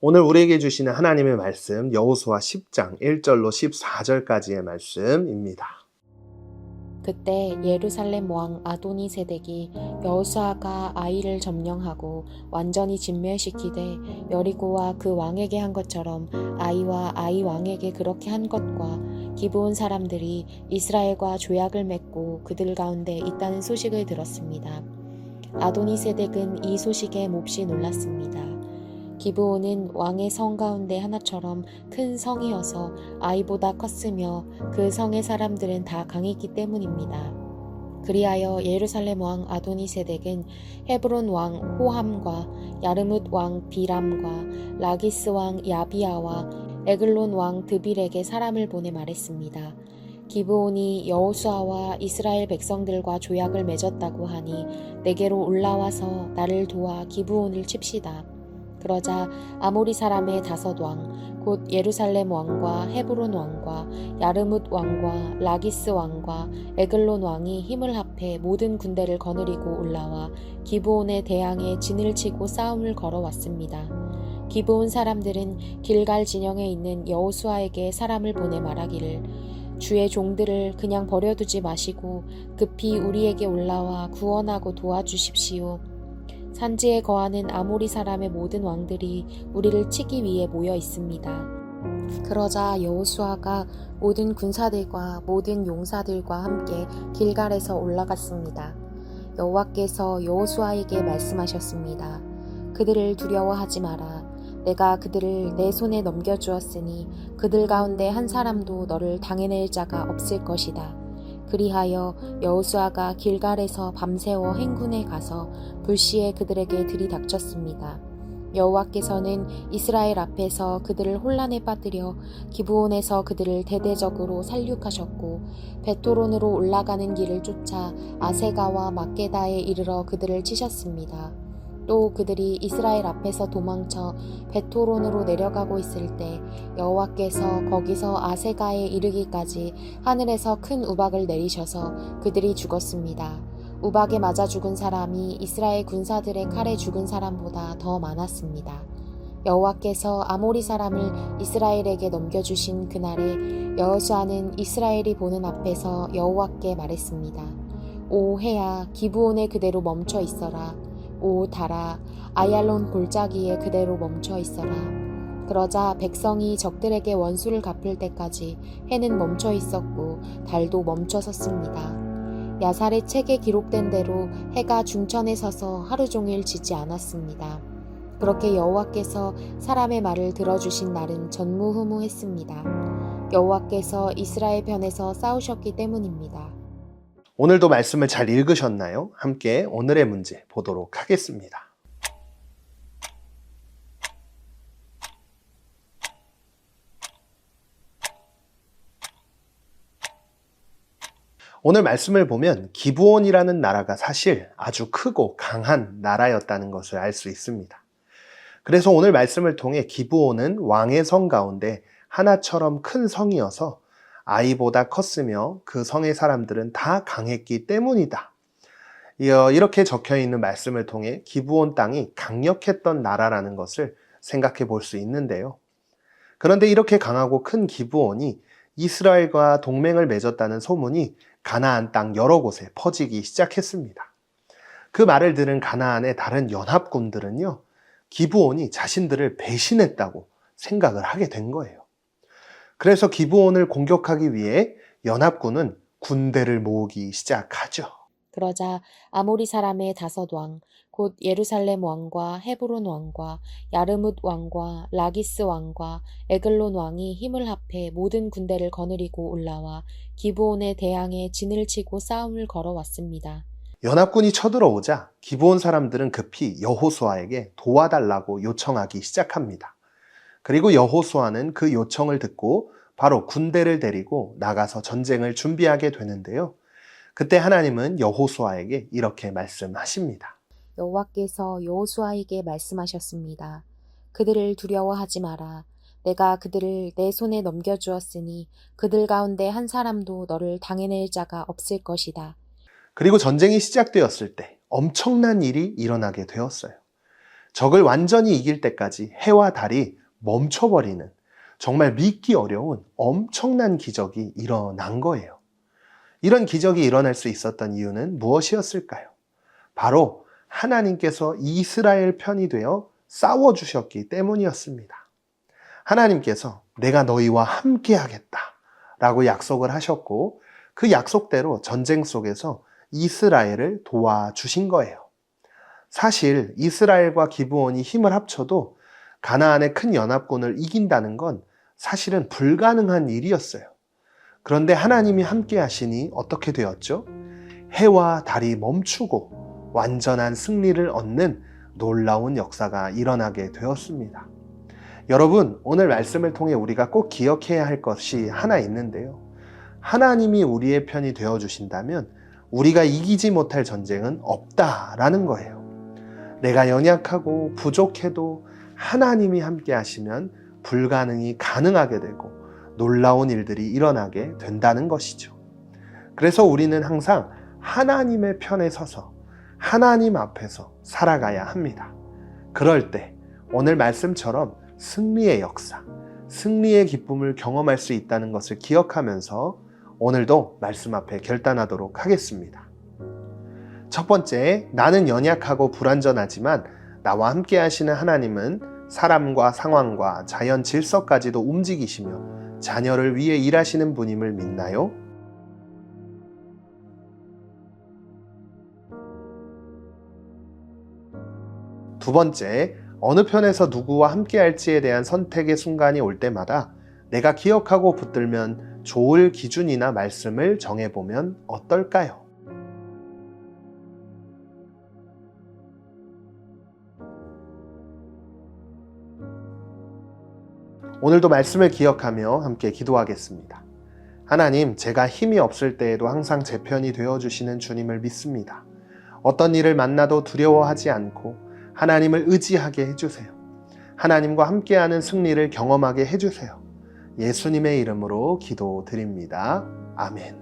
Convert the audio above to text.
오늘 우리에게 주시는 하나님의 말씀 여호수아 10장 1절로 14절까지의 말씀입니다. 그때 예루살렘 왕 아도니세덱이 여호수아가 아이를 점령하고 완전히 진멸시키되 여리고와 그 왕에게 한 것처럼 아이와 아이 왕에게 그렇게 한 것과 기브온 사람들이 이스라엘과 조약을 맺고 그들 가운데 있다는 소식을 들었습니다. 아도니세덱은 이 소식에 몹시 놀랐습니다. 기브온은 왕의 성 가운데 하나처럼 큰 성이어서 아이보다 컸으며 그 성의 사람들은 다 강했기 때문입니다. 그리하여 예루살렘 왕 아도니세덱은 헤브론 왕 호함과 야르뭇 왕 비람과 라기스 왕 야비아와 에글론 왕 드빌에게 사람을 보내 말했습니다. 기브온이 여호수아와 이스라엘 백성들과 조약을 맺었다고 하니 내게로 올라와서 나를 도와 기브온을 칩시다. 그러자 아모리 사람의 5왕 곧 예루살렘 왕과 헤브론 왕과 야르뭇 왕과 라기스 왕과 에글론 왕이 힘을 합해 모든 군대를 거느리고 올라와 기브온에 대항해 진을 치고 싸움을 걸어왔습니다. 기브온 사람들은 길갈 진영에 있는 여호수아에게 사람을 보내 말하기를 주의 종들을 그냥 버려두지 마시고 급히 우리에게 올라와 구원하고 도와주십시오. 산지에 거하는 아모리 사람의 모든 왕들이 우리를 치기 위해 모여 있습니다. 그러자 여호수아가 모든 군사들과 모든 용사들과 함께 길갈에서 올라갔습니다. 여호와께서 여호수아에게 말씀하셨습니다. 그들을 두려워하지 마라. 내가 그들을 내 손에 넘겨주었으니 그들 가운데 한 사람도 너를 당해낼 자가 없을 것이다. 그리하여 여호수아가 길갈에서 밤새워 행군에 가서 불시에 그들에게 들이닥쳤습니다. 여호와께서는 이스라엘 앞에서 그들을 혼란에 빠뜨려 기브온에서 그들을 대대적으로 살육하셨고 베토론으로 올라가는 길을 쫓아 아세가와 막게다에 이르러 그들을 치셨습니다. 또 그들이 이스라엘 앞에서 도망쳐 베토론으로 내려가고 있을 때 여호와께서 거기서 아세가에 이르기까지 하늘에서 큰 우박을 내리셔서 그들이 죽었습니다. 우박에 맞아 죽은 사람이 이스라엘 군사들의 칼에 죽은 사람보다 더 많았습니다. 여호와께서 아모리 사람을 이스라엘에게 넘겨주신 그날에 여호수아는 이스라엘이 보는 앞에서 여호와께 말했습니다. 오 해야 기브온에 그대로 멈춰 있어라. 오 달아 아얄론 골짜기에 그대로 멈춰 있어라. 그러자 백성이 적들에게 원수를 갚을 때까지 해는 멈춰 있었고 달도 멈춰 섰습니다. 야살의 책에 기록된 대로 해가 중천에 서서 하루 종일 지지 않았습니다. 그렇게 여호와께서 사람의 말을 들어주신 날은 전무후무했습니다. 여호와께서 이스라엘 편에서 싸우셨기 때문입니다. 오늘도 말씀을 잘 읽으셨나요? 함께 오늘의 문제 보도록 하겠습니다. 오늘 말씀을 보면 기브온이라는 나라가 사실 아주 크고 강한 나라였다는 것을 알 수 있습니다. 그래서 오늘 말씀을 통해 기브온은 왕의 성 가운데 하나처럼 큰 성이어서 아이보다 컸으며 그 성의 사람들은 다 강했기 때문이다. 이렇게 적혀 있는 말씀을 통해 기브온 땅이 강력했던 나라라는 것을 생각해 볼 수 있는데요. 그런데 이렇게 강하고 큰 기브온이 이스라엘과 동맹을 맺었다는 소문이 가나안 땅 여러 곳에 퍼지기 시작했습니다. 그 말을 들은 가나안의 다른 연합군들은요, 기브온이 자신들을 배신했다고 생각을 하게 된 거예요. 그래서 기브온을 공격하기 위해 연합군은 군대를 모으기 시작하죠. 그러자 아모리 사람의 5왕 곧 예루살렘 왕과 헤브론 왕과 야르뭇 왕과 라기스 왕과 에글론 왕이 힘을 합해 모든 군대를 거느리고 올라와 기브온에 대항해 진을 치고 싸움을 걸어왔습니다. 연합군이 쳐들어오자 기브온 사람들은 급히 여호수아에게 도와달라고 요청하기 시작합니다. 그리고 여호수아는 그 요청을 듣고 바로 군대를 데리고 나가서 전쟁을 준비하게 되는데요. 그때 하나님은 여호수아에게 이렇게 말씀하십니다. 여호와께서 여호수아에게 말씀하셨습니다. 그들을 두려워하지 마라. 내가 그들을 내 손에 넘겨주었으니 그들 가운데 한 사람도 너를 당해낼 자가 없을 것이다. 그리고 전쟁이 시작되었을 때 엄청난 일이 일어나게 되었어요. 적을 완전히 이길 때까지 해와 달이 멈춰버리는 정말 믿기 어려운 엄청난 기적이 일어난 거예요. 이런 기적이 일어날 수 있었던 이유는 무엇이었을까요? 바로 하나님께서 이스라엘 편이 되어 싸워주셨기 때문이었습니다. 하나님께서 내가 너희와 함께 하겠다 라고 약속을 하셨고 그 약속대로 전쟁 속에서 이스라엘을 도와주신 거예요. 사실 이스라엘과 기브온이 힘을 합쳐도 가나안의 큰 연합군을 이긴다는 건 사실은 불가능한 일이었어요. 그런데 하나님이 함께 하시니 어떻게 되었죠? 해와 달이 멈추고 완전한 승리를 얻는 놀라운 역사가 일어나게 되었습니다. 여러분, 오늘 말씀을 통해 우리가 꼭 기억해야 할 것이 하나 있는데요. 하나님이 우리의 편이 되어주신다면 우리가 이기지 못할 전쟁은 없다라는 거예요. 내가 연약하고 부족해도 하나님이 함께 하시면 불가능이 가능하게 되고 놀라운 일들이 일어나게 된다는 것이죠. 그래서 우리는 항상 하나님의 편에 서서 하나님 앞에서 살아가야 합니다. 그럴 때 오늘 말씀처럼 승리의 역사, 승리의 기쁨을 경험할 수 있다는 것을 기억하면서 오늘도 말씀 앞에 결단하도록 하겠습니다. 첫 번째, 나는 연약하고 불완전하지만 나와 함께 하시는 하나님은 사람과 상황과 자연 질서까지도 움직이시며 자녀를 위해 일하시는 분임을 믿나요? 두 번째, 어느 편에서 누구와 함께 할지에 대한 선택의 순간이 올 때마다 내가 기억하고 붙들면 좋을 기준이나 말씀을 정해보면 어떨까요? 오늘도 말씀을 기억하며 함께 기도하겠습니다. 하나님, 제가 힘이 없을 때에도 항상 제 편이 되어주시는 주님을 믿습니다. 어떤 일을 만나도 두려워하지 않고 하나님을 의지하게 해주세요. 하나님과 함께하는 승리를 경험하게 해주세요. 예수님의 이름으로 기도드립니다. 아멘.